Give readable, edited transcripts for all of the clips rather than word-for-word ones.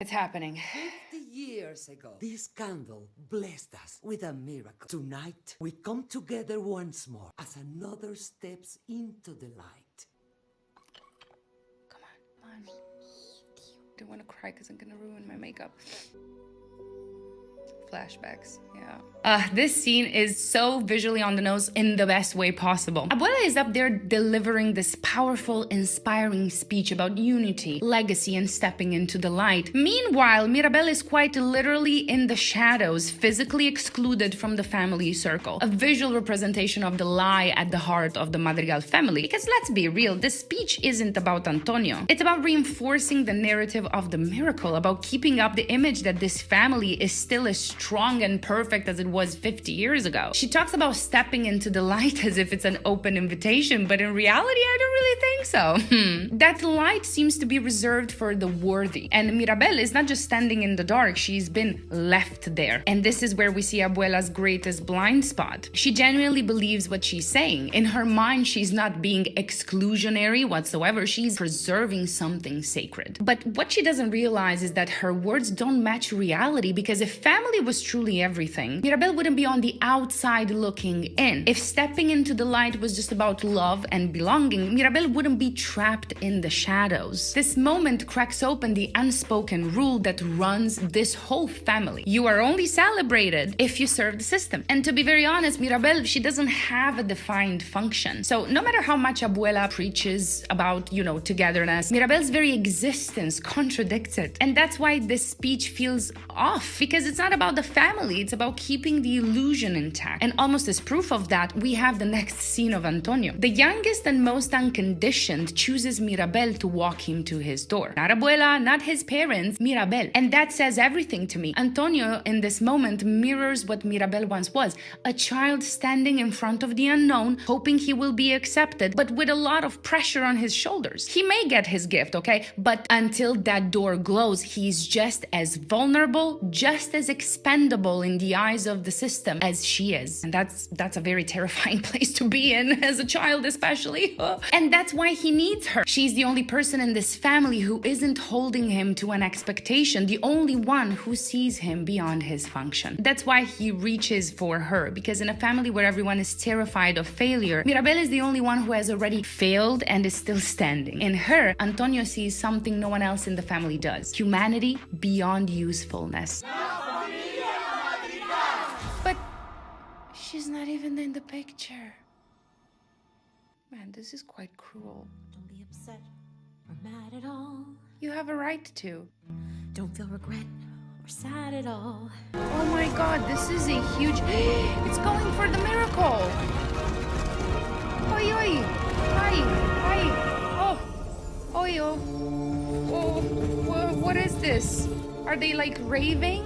It's happening. 50 years ago, this candle blessed us with a miracle. Tonight, we come together once more as another steps into the light. Come on. I don't want to cry because I'm gonna ruin my makeup. Flashbacks, yeah. This scene is so visually on the nose in the best way possible. Abuela is up there delivering this powerful, inspiring speech about unity, legacy, and stepping into the light. Meanwhile, Mirabel is quite literally in the shadows, physically excluded from the family circle. A visual representation of the lie at the heart of the Madrigal family. Because let's be real, this speech isn't about Antonio. It's about reinforcing the narrative of the miracle, about keeping up the image that this family is still as strong and perfect as it was 50 years ago. She talks about stepping into the light as if it's an open invitation, but in reality, I don't really think so. That light seems to be reserved for the worthy. And Mirabel is not just standing in the dark, she's been left there. And this is where we see Abuela's greatest blind spot. She genuinely believes what she's saying. In her mind, she's not being exclusionary whatsoever, she's preserving something sacred. But what she doesn't realize is that her words don't match reality, because if family was truly everything, Mirabel wouldn't be on the outside looking in. If stepping into the light was just about love and belonging, Mirabel wouldn't be trapped in the shadows. This moment cracks open the unspoken rule that runs this whole family. You are only celebrated if you serve the system. And to be very honest, Mirabel, she doesn't have a defined function. So no matter how much Abuela preaches about, togetherness, Mirabel's very existence contradicts it. And that's why this speech feels off, because it's not about the family, it's about keeping the illusion intact. And almost as proof of that, we have the next scene of Antonio. The youngest and most unconditioned chooses Mirabel to walk him to his door. Not Abuela, not his parents, Mirabel. And that says everything to me. Antonio, in this moment, mirrors what Mirabel once was. A child standing in front of the unknown, hoping he will be accepted, but with a lot of pressure on his shoulders. He may get his gift, okay? But until that door glows, he's just as vulnerable, just as expendable in the eyes of the system as she is. And that's a very terrifying place to be in, as a child especially. And that's why he needs her. She's the only person in this family who isn't holding him to an expectation, the only one who sees him beyond his function. That's why he reaches for her, because in a family where everyone is terrified of failure, Mirabel is the only one who has already failed and is still standing. In her, Antonio sees something no one else in the family does: humanity beyond usefulness. But she's not even in the picture. Man, this is quite cruel. Don't be upset or mad at all. You have a right to. Don't feel regret or sad at all. Oh my god, this is a huge... It's going for the miracle! Oi, oi! Hi! Hi! Oh! Oi, oh! Oh, what is this? Are they like raving?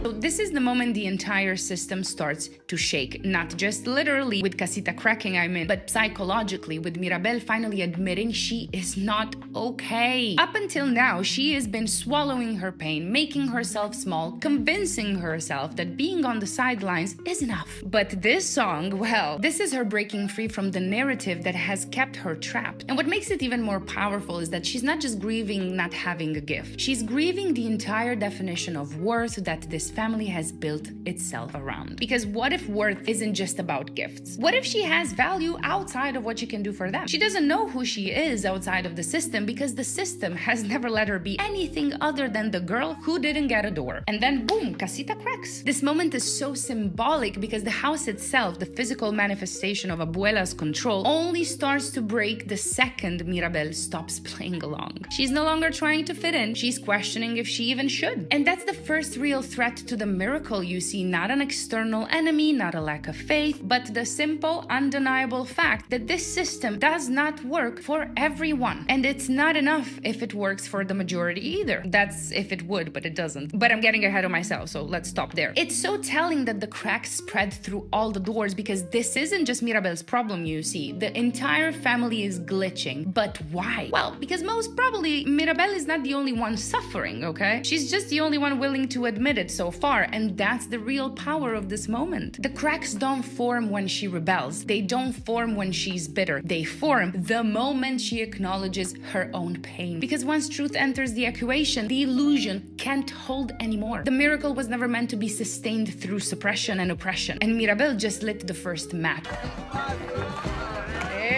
So this is the moment the entire system starts to shake. Not just literally with Casita cracking, but psychologically, with Mirabel finally admitting she is not okay. Up until now, she has been swallowing her pain, making herself small, convincing herself that being on the sidelines is enough. But this song, well, this is her breaking free from the narrative that has kept her trapped. And what makes it even more powerful is that she's not just grieving not having a gift. She's grieving the entire definition of worth that this family has built itself around. Because what if worth isn't just about gifts? What if she has value outside of what you can do for them? She doesn't know who she is outside of the system because the system has never let her be anything other than the girl who didn't get a door. And then boom, Casita cracks. This moment is so symbolic because the house itself, the physical manifestation of Abuela's control, only starts to break the second Mirabel stops playing along. She's no longer trying to fit in. She's questioning if she even should. And that's the first real threat to the miracle you see, not an external enemy, not a lack of faith, but the simple, undeniable fact that this system does not work for everyone. And it's not enough if it works for the majority either. That's if it would, but it doesn't. But I'm getting ahead of myself, so let's stop there. It's so telling that the cracks spread through all the doors because this isn't just Mirabel's problem, you see. The entire family is glitching. But why? Well, because most probably Mirabel is not the only one suffering, okay? She's just the only one willing to admit it so far, and that's the real power of this moment. The cracks don't form when she rebels. They don't form when she's bitter. They form the moment she acknowledges her own pain. Because once truth enters the equation, the illusion can't hold anymore. The miracle was never meant to be sustained through suppression and oppression, and Mirabel just lit the first match.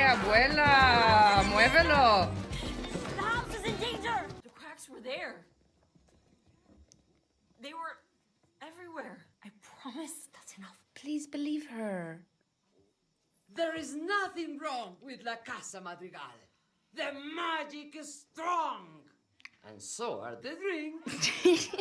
Abuela, muévelo. The house is in danger! The cracks were there. They were everywhere. I promise that's enough. Please believe her. There is nothing wrong with La Casa Madrigal. The magic is strong. And so are the drinks.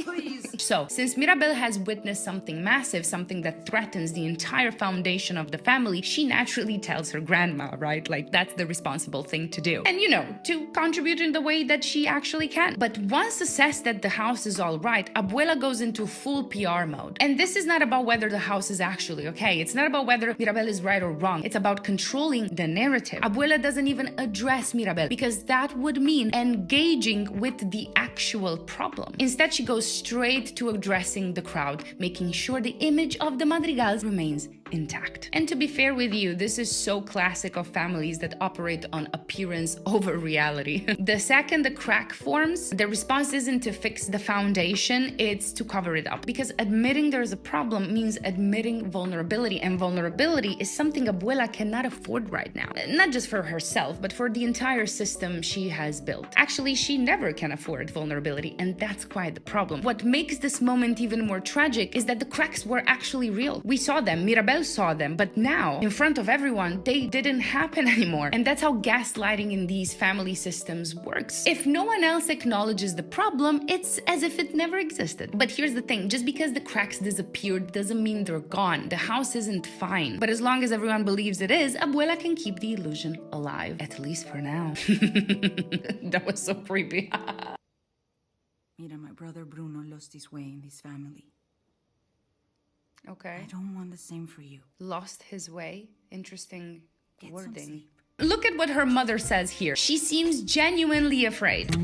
Please. So, since Mirabel has witnessed something massive, something that threatens the entire foundation of the family, she naturally tells her grandma, right? Like, that's the responsible thing to do. And, you know, to contribute in the way that she actually can. But once assessed that the house is all right, Abuela goes into full PR mode. And this is not about whether the house is actually okay. It's not about whether Mirabel is right or wrong. It's about controlling the narrative. Abuela doesn't even address Mirabel because that would mean engaging with the actual problem. Instead, she goes straight to addressing the crowd, making sure the image of the Madrigals remains intact. And to be fair with you, this is so classic of families that operate on appearance over reality. The second the crack forms, the response isn't to fix the foundation, it's to cover it up. Because admitting there's a problem means admitting vulnerability, and vulnerability is something Abuela cannot afford right now. Not just for herself, but for the entire system she has built. Actually, she never can afford vulnerability, and that's quite the problem. What makes this moment even more tragic is that the cracks were actually real. We saw them, Mirabel saw them, but now, in front of everyone, they didn't happen anymore. And that's how gaslighting in these family systems works. If no one else acknowledges the problem, it's as if it never existed. But here's the thing, just because the cracks disappeared doesn't mean they're gone. The house isn't fine. But as long as everyone believes it is, Abuela can keep the illusion alive, at least for now. That was so creepy. Mira, my brother Bruno lost his way in this family. Okay. I don't want the same for you. Lost his way. Interesting Get some wording. sleep. Look at what her mother says here. She seems genuinely afraid.